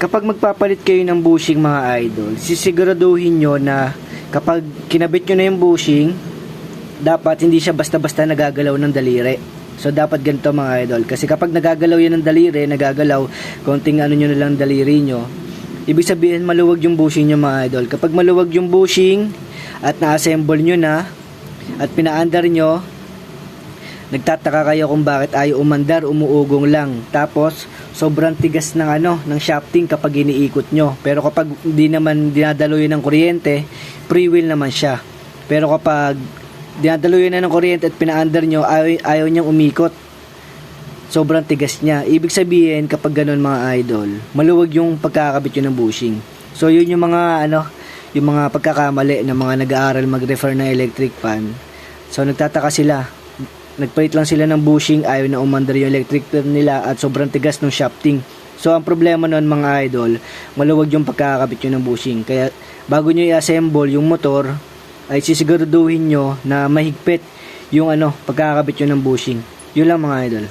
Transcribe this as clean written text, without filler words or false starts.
Kapag magpapalit kayo ng bushing mga idol, sisiguraduhin nyo na kapag kinabit nyo na yung bushing, dapat hindi siya basta-basta nagagalaw ng daliri. So dapat ganito mga idol, kasi kapag nagagalaw yan ng daliri, nagagalaw, konting ano nyo na lang daliri nyo, ibig sabihin maluwag yung bushing nyo mga idol. Kapag maluwag yung bushing at na-assemble nyo na at pinaandar nyo, nagtataka kayo kung bakit ayaw umandar, umuugong lang. Tapos sobrang tigas ng ng shafting kapag iniikot nyo. Pero kapag hindi naman dinadaluyan ng kuryente, free wheel naman siya. Pero kapag dinadaluyan na ng kuryente at pinaandar nyo, ayaw niyang umikot. Sobrang tigas niya. Ibig sabihin kapag ganun mga idol, maluwag yung pagkakabit yun ng bushing. So yun yung mga yung mga pagkakamali ng mga nag-aaral mag-refer ng electric fan. So nagtataka sila. Nagpalit lang sila ng bushing, ayaw na umandar yung electric fan nila at sobrang tigas ng shafting. So ang problema nun mga idol, maluwag yung pagkakabit yun ng bushing. Kaya bago nyo i-assemble yung motor, ay sisiguraduhin nyo na mahigpit yung pagkakabit yun ng bushing. Yun lang mga idol.